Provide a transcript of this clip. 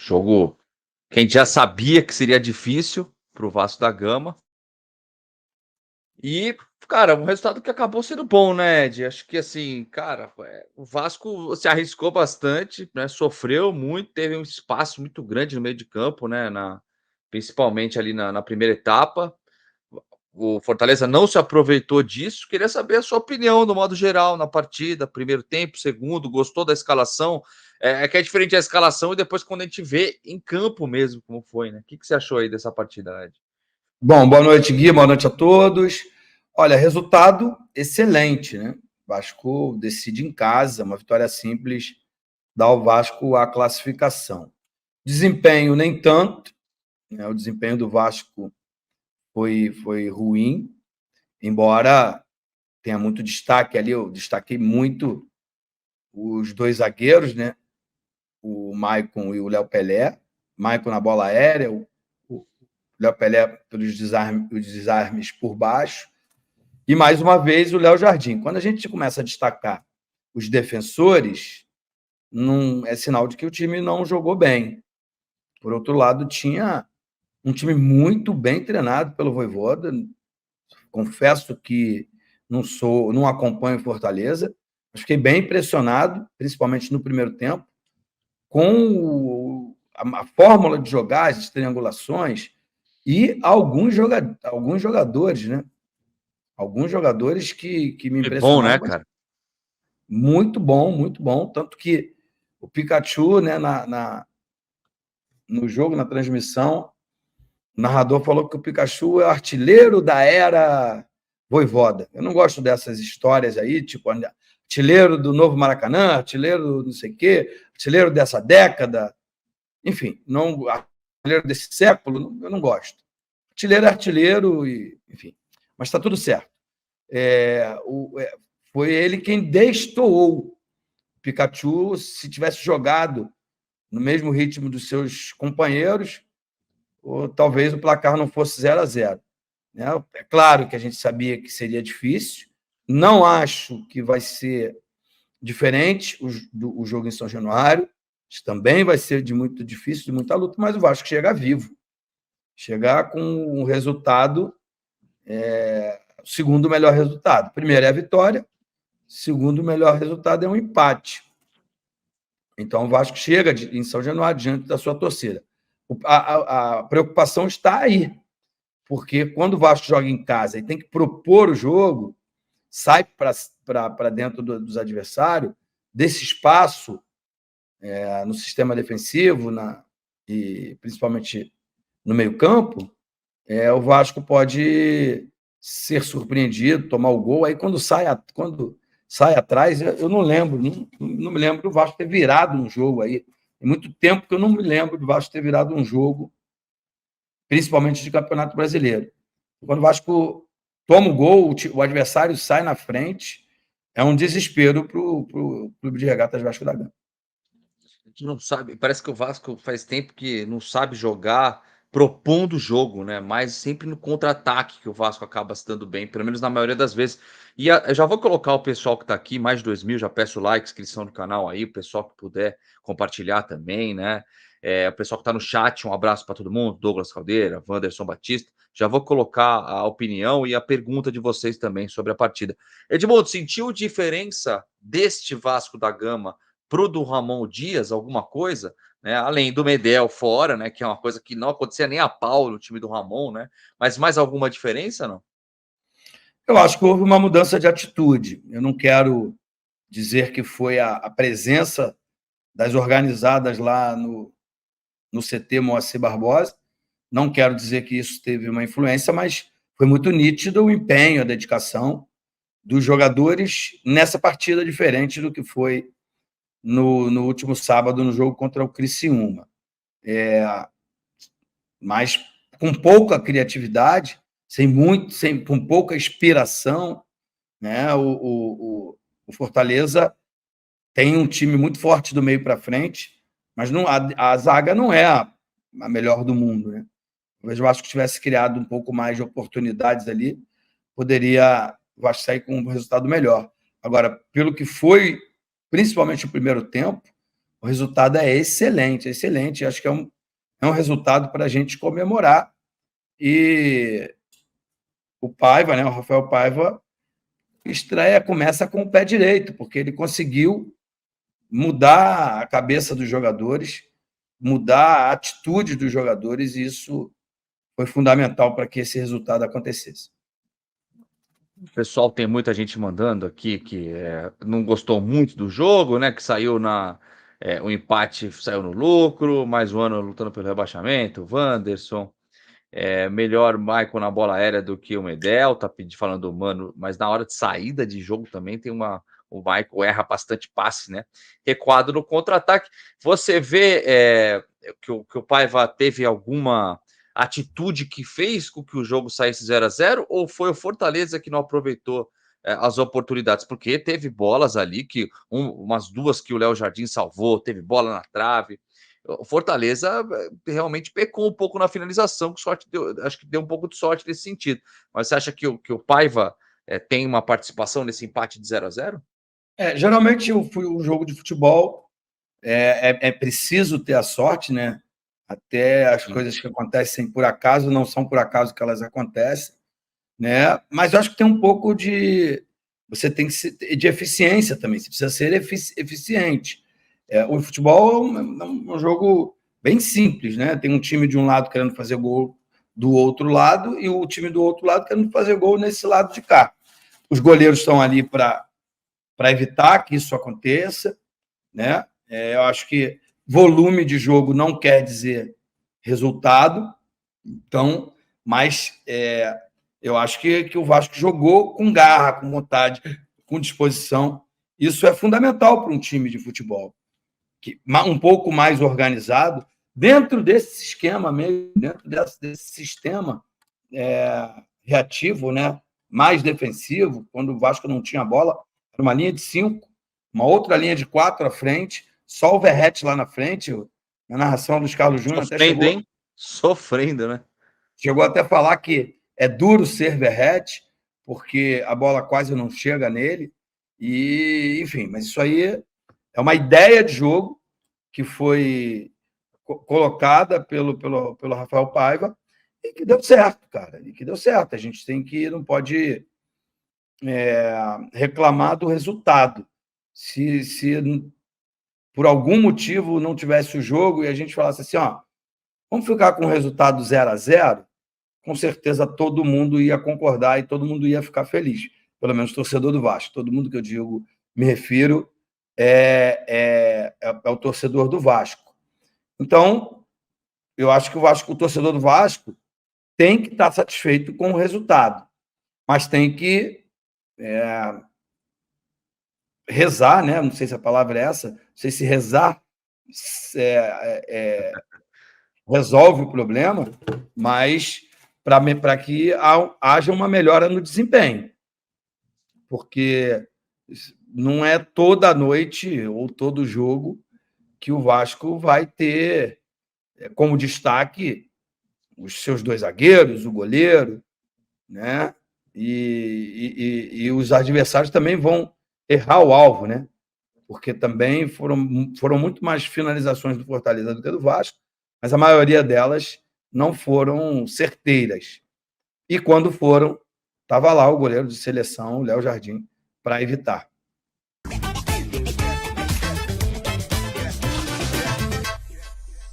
Jogo que a gente já sabia que seria difícil para o Vasco da Gama. E, cara, um resultado que acabou sendo bom, né, Ed? Acho que assim, cara, o Vasco se arriscou bastante, né? Sofreu muito, teve um espaço muito grande no meio de campo, né? Principalmente ali na primeira etapa. O Fortaleza não se aproveitou disso. Queria saber a sua opinião, no modo geral, na partida, primeiro tempo, segundo, gostou da escalação? É que é diferente a escalação e depois quando a gente vê em campo mesmo como foi, né? O que você achou aí dessa partida, Ed? Bom, boa noite, Gui, boa noite a todos. Olha, resultado excelente, né? Vasco decide em casa, uma vitória simples, dá ao Vasco a classificação. Desempenho nem tanto, né? O desempenho do Vasco foi ruim, embora tenha muito destaque ali, eu destaquei muito os dois zagueiros, né? O Maicon e o Léo Pelé. Maicon na bola aérea, o Léo Pelé pelos desarmes por baixo. E, mais uma vez, o Léo Jardim. Quando a gente começa a destacar os defensores, não é sinal de que o time não jogou bem. Por outro lado, tinha um time muito bem treinado pelo Vojvoda. Confesso que não acompanho Fortaleza, mas fiquei bem impressionado, principalmente no primeiro tempo, com a fórmula de jogar, as triangulações e alguns jogadores, né? Alguns jogadores que me É bom, né, impressionaram. cara? Muito bom, muito bom. Tanto que o Pikachu, né, no jogo, na transmissão, o narrador falou que o Pikachu é o artilheiro da era Vojvoda. Eu não gosto dessas histórias aí, tipo artilheiro do novo Maracanã, artilheiro não sei o quê, artilheiro dessa década. Enfim, não artilheiro desse século, eu não gosto. Artilheiro é artilheiro, e, enfim. Mas está tudo certo. Foi ele quem destoou. Pikachu, se tivesse jogado no mesmo ritmo dos seus companheiros, ou talvez o placar não fosse 0-0. Né? É claro que a gente sabia que seria difícil. Não acho que vai ser diferente o jogo em São Januário. Também vai ser muito difícil, de muita luta, mas o Vasco chega vivo. Chegar com um resultado, o segundo melhor resultado. Primeiro é a vitória, segundo melhor resultado é um empate. Então, o Vasco chega em São Januário diante da sua torcida. A preocupação está aí, porque quando o Vasco joga em casa e tem que propor o jogo, sai para dentro dos adversários, desse espaço no sistema defensivo e principalmente no meio-campo, o Vasco pode ser surpreendido, tomar o gol. Aí, quando sai atrás, eu não lembro, não me lembro do Vasco ter virado um jogo aí. Tem muito tempo que eu não me lembro do Vasco ter virado um jogo, principalmente de Campeonato Brasileiro. Quando o Vasco toma o gol, o adversário sai na frente, é um desespero para o Clube de Regatas Vasco da Gama. A gente não sabe, parece que o Vasco faz tempo que não sabe jogar propondo o jogo, né? Mas sempre no contra-ataque que o Vasco acaba se dando bem, pelo menos na maioria das vezes. E eu já vou colocar o pessoal que tá aqui, mais de 2.000, já peço like, inscrição no canal aí, o pessoal que puder compartilhar também, né? O pessoal que tá no chat, um abraço para todo mundo, Douglas Caldeira, Wanderson Batista. Já vou colocar a opinião e a pergunta de vocês também sobre a partida. Edmundo, sentiu diferença deste Vasco da Gama pro do Ramon Dias, alguma coisa, né? Além do Medel fora, né? Que é uma coisa que não acontecia nem a pau no time do Ramon, né? Mas mais alguma diferença, não? Eu acho que houve uma mudança de atitude. Eu não quero dizer que foi a presença das organizadas lá no CT Moacir Barbosa. Não quero dizer que isso teve uma influência, mas foi muito nítido o empenho, a dedicação dos jogadores nessa partida, diferente do que foi no último sábado, no jogo contra o Criciúma. Mas com pouca criatividade, com pouca inspiração, né? O Fortaleza tem um time muito forte do meio para frente, mas a zaga não é a melhor do mundo, né? Eu acho que tivesse criado um pouco mais de oportunidades ali, poderia o Vasco sair com um resultado melhor. Agora, pelo que foi, principalmente o primeiro tempo, o resultado é excelente, excelente. Acho que é um resultado para a gente comemorar. E o Paiva, né, o Rafael Paiva, começa com o pé direito, porque ele conseguiu mudar a cabeça dos jogadores, mudar a atitude dos jogadores, e isso foi fundamental para que esse resultado acontecesse. O pessoal, tem muita gente mandando aqui que não gostou muito do jogo, né? Que saiu o empate saiu no lucro, mais um ano lutando pelo rebaixamento. O Wanderson, melhor Michael na bola aérea do que o Medel, tá falando do Mano, mas na hora de saída de jogo também o Michael erra bastante passe, né? Recuado no contra-ataque. Você vê que o Paiva teve alguma atitude que fez com que o jogo saísse 0-0, ou foi o Fortaleza que não aproveitou as oportunidades? Porque teve bolas ali, umas duas que o Léo Jardim salvou, teve bola na trave. O Fortaleza realmente pecou um pouco na finalização, acho que deu um pouco de sorte nesse sentido. Mas você acha que o Paiva tem uma participação nesse empate de 0-0? Geralmente o jogo de futebol é preciso ter a sorte, né? Até as coisas que acontecem por acaso não são por acaso que elas acontecem, né? Mas eu acho que tem um pouco você tem que ser de eficiência também. Você precisa ser eficiente. O futebol é um jogo bem simples, né? Tem um time de um lado querendo fazer gol do outro lado e o time do outro lado querendo fazer gol nesse lado de cá. Os goleiros estão ali para evitar que isso aconteça, né? Eu acho que volume de jogo não quer dizer resultado, então, mas eu acho que o Vasco jogou com garra, com vontade, com disposição. Isso é fundamental para um time de futebol, um pouco mais organizado, dentro desse esquema mesmo, dentro desse sistema reativo, né? Mais defensivo, quando o Vasco não tinha bola, era uma linha de 5, uma outra linha de 4 à frente, só o Verratti lá na frente. Na narração dos Carlos Júnior até chegou... Hein? Sofrendo, né? Chegou até a falar que é duro ser Verratti, porque a bola quase não chega nele. E, enfim, mas isso aí é uma ideia de jogo que foi colocada pelo Rafael Paiva e que deu certo, cara. E que deu certo. A gente não pode reclamar do resultado. Se por algum motivo não tivesse o jogo e a gente falasse assim, vamos ficar com o resultado 0-0, com certeza todo mundo ia concordar e todo mundo ia ficar feliz. Pelo menos o torcedor do Vasco. Todo mundo que eu digo, me refiro, é o torcedor do Vasco. Então, eu acho que o torcedor do Vasco tem que estar satisfeito com o resultado, mas tem que rezar, né? Não sei se a palavra é essa, não sei se rezar resolve o problema, mas para que haja uma melhora no desempenho, porque não é toda noite ou todo jogo que o Vasco vai ter como destaque os seus 2 zagueiros, o goleiro, né? E os adversários também vão errar o alvo, né? Porque também foram muito mais finalizações do Fortaleza do que do Vasco, mas a maioria delas não foram certeiras. E quando foram, estava lá o goleiro de seleção, o Léo Jardim, para evitar.